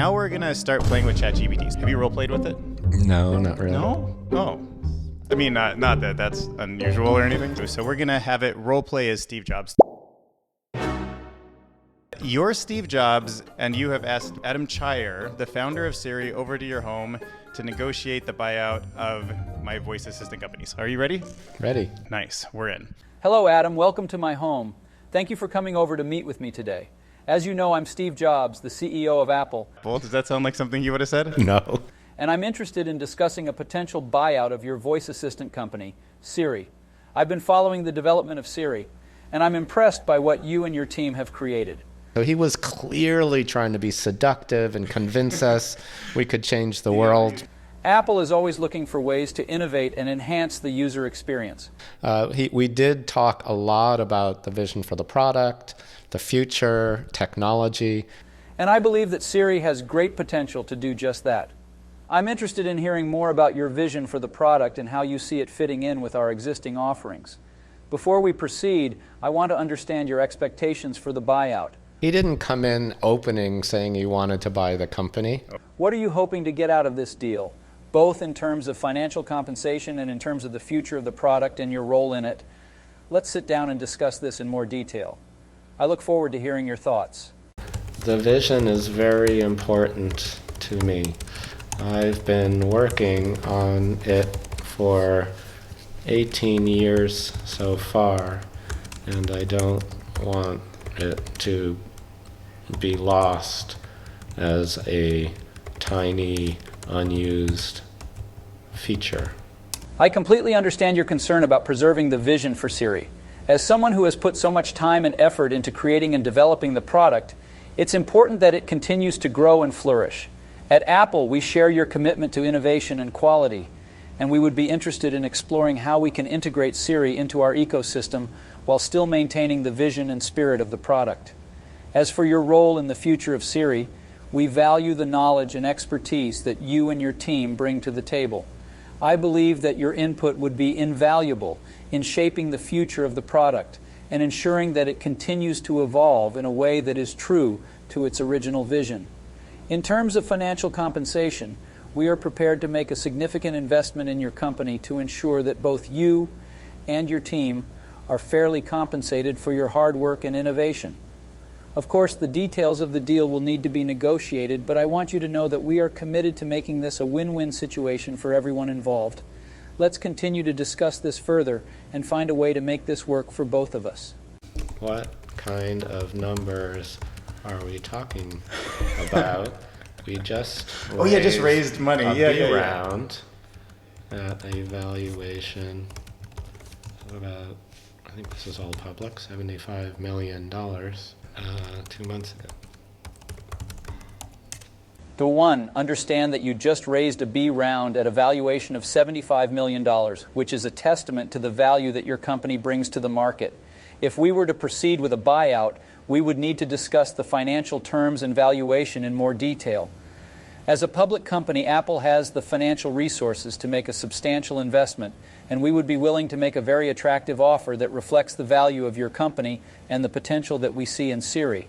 Now we're gonna start playing with Chatgpt. Have you role-played with it? No, not really. No? Oh. I mean, not that that's unusual or anything. So we're gonna have it role-play as Steve Jobs. You're Steve Jobs, and you have asked Adam Cheyer, the founder of Siri, over to your home to negotiate the buyout of my voice assistant companies. Are you ready? Ready. Nice. We're in. Hello, Adam. Welcome to my home. Thank you for coming over to meet with me today. As you know, I'm Steve Jobs, the CEO of Apple. Well, does that sound like something you would have said? No. And I'm interested in discussing a potential buyout of your voice assistant company, Siri. I've been following the development of Siri, and I'm impressed by what you and your team have created. So he was clearly trying to be seductive and convince us we could change the world. Apple is always looking for ways to innovate and enhance the user experience. We did talk a lot about the vision for the product, the future, technology. And I believe that Siri has great potential to do just that. I'm interested in hearing more about your vision for the product and how you see it fitting in with our existing offerings. Before we proceed, I want to understand your expectations for the buyout. He didn't come in opening saying he wanted to buy the company. What are you hoping to get out of this deal, both in terms of financial compensation and in terms of the future of the product and your role in it? Let's sit down and discuss this in more detail. I look forward to hearing your thoughts. The vision is very important to me. I've been working on it for 18 years so far, and I don't want it to be lost as a tiny, unused feature. I completely understand your concern about preserving the vision for Siri. As someone who has put so much time and effort into creating and developing the product, it's important that it continues to grow and flourish. At Apple, we share your commitment to innovation and quality, and we would be interested in exploring how we can integrate Siri into our ecosystem while still maintaining the vision and spirit of the product. As for your role in the future of Siri, we value the knowledge and expertise that you and your team bring to the table. I believe that your input would be invaluable in shaping the future of the product and ensuring that it continues to evolve in a way that is true to its original vision. In terms of financial compensation, we are prepared to make a significant investment in your company to ensure that both you and your team are fairly compensated for your hard work and innovation. Of course, the details of the deal will need to be negotiated, but I want you to know that we are committed to making this a win-win situation for everyone involved. Let's continue to discuss this further and find a way to make this work for both of us. What kind of numbers are we talking about? We just raised money. Round at a valuation of about, I think this is all public, $75 million 2 months ago. To one, understand that you just raised a B round at a valuation of $75 million, which is a testament to the value that your company brings to the market. If we were to proceed with a buyout, we would need to discuss the financial terms and valuation in more detail. As a public company, Apple has the financial resources to make a substantial investment, and we would be willing to make a very attractive offer that reflects the value of your company and the potential that we see in Siri.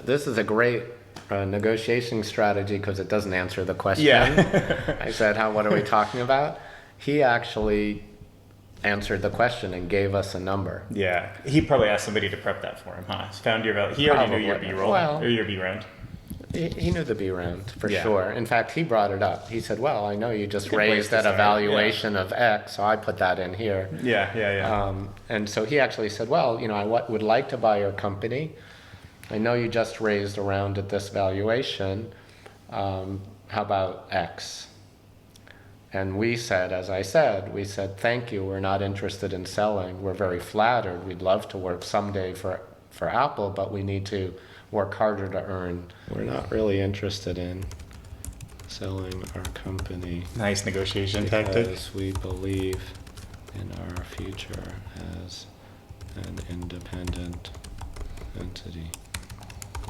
This is a great negotiation strategy because it doesn't answer the question. Yeah. I said, what are we talking about? He actually answered the question and gave us a number. Yeah. He probably asked somebody to prep that for him, huh? Found your value. He already knew your B-roll or your B round. He knew the B round for sure. In fact, he brought it up. He said, well, I know you just raised at a valuation of X, so I put that in here. Yeah. And so he actually said, well, I would like to buy your company. I know you just raised a round at this valuation. How about X? And we said, as I said, thank you, we're not interested in selling. We're very flattered. We'd love to work someday for Apple, but we need to work harder to earn. We're not really interested in selling our company. Nice negotiation tactic. Because we believe in our future as an independent entity.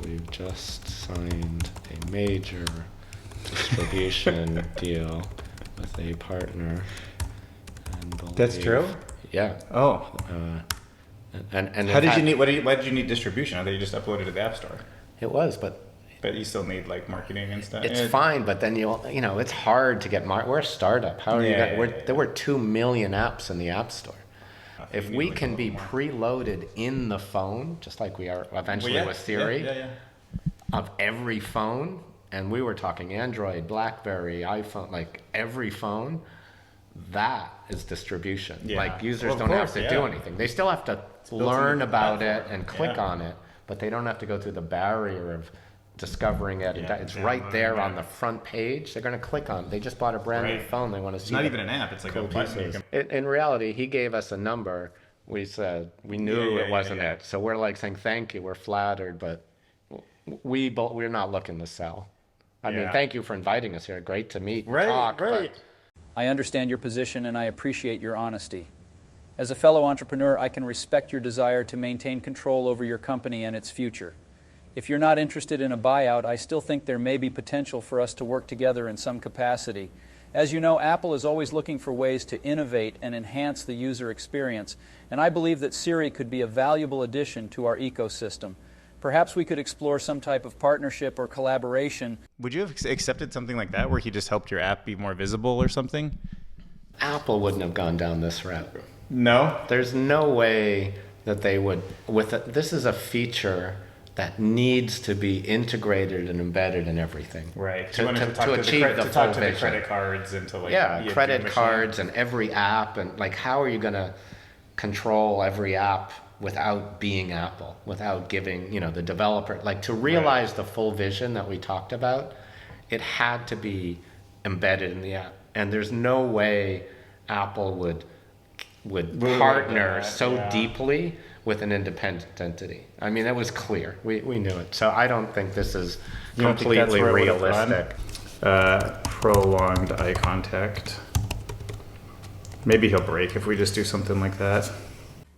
We've just signed a major distribution deal with a partner. And That's true? Yeah. Oh. And Why did you need distribution? I thought you just uploaded to the App Store. It was, but But you still need like marketing and stuff. It's fine, but then it's hard to get we're a startup. How are you gonna, there were 2 million apps in the App Store. If we can be preloaded in the phone, just like we are eventually with Siri, of every phone, and we were talking Android, BlackBerry, iPhone, like every phone, that is distribution. Like users don't have to do anything. They still have to learn about it and click on it, but they don't have to go through the barrier of discovering it. It's right there on the front page. They're going to click on it. They just bought a brand new phone. They want to see. It's not even an app. It's like a button. In reality, he gave us a number. We said we knew it wasn't it. So we're like saying thank you. We're flattered, but we're not looking to sell. I mean, thank you for inviting us here. Great to meet. Talk. I understand your position and I appreciate your honesty. As a fellow entrepreneur, I can respect your desire to maintain control over your company and its future. If you're not interested in a buyout, I still think there may be potential for us to work together in some capacity. As you know, Apple is always looking for ways to innovate and enhance the user experience, and I believe that Siri could be a valuable addition to our ecosystem. Perhaps we could explore some type of partnership or collaboration. Would you have accepted something like that where he just helped your app be more visible or something? Apple wouldn't have gone down this route. No? There's no way that they would. This is a feature that needs to be integrated and embedded in everything. Right. To achieve the full vision. The credit cards and to like credit cards and every app, and like how are you going to control every app without being Apple, without giving the developer, like to realize the full vision that we talked about, it had to be embedded in the app, and there's no way Apple would partner so deeply with an independent entity. I mean, it was clear. We knew it. So I don't think this is completely realistic. Prolonged eye contact. Maybe he'll break if we just do something like that.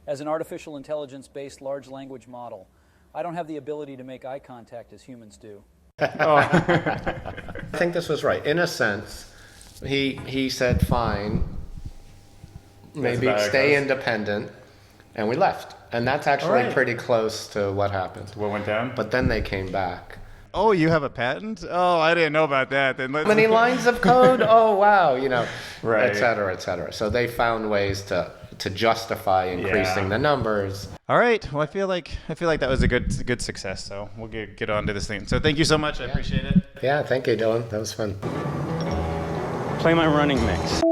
As an artificial intelligence-based large language model, I don't have the ability to make eye contact as humans do. I think this was right. In a sense, he said, fine, maybe stay independent, and we left. And that's actually pretty close to what happened. What went down? But then they came back. Oh, you have a patent? Oh, I didn't know about that. Then How many lines of code? Oh, wow, right. et cetera, et cetera. So they found ways to justify increasing the numbers. All right. Well, I feel like that was a good success. So we'll get on to this thing. So thank you so much. I appreciate it. Yeah, thank you, Dylan. That was fun. Play my running mix.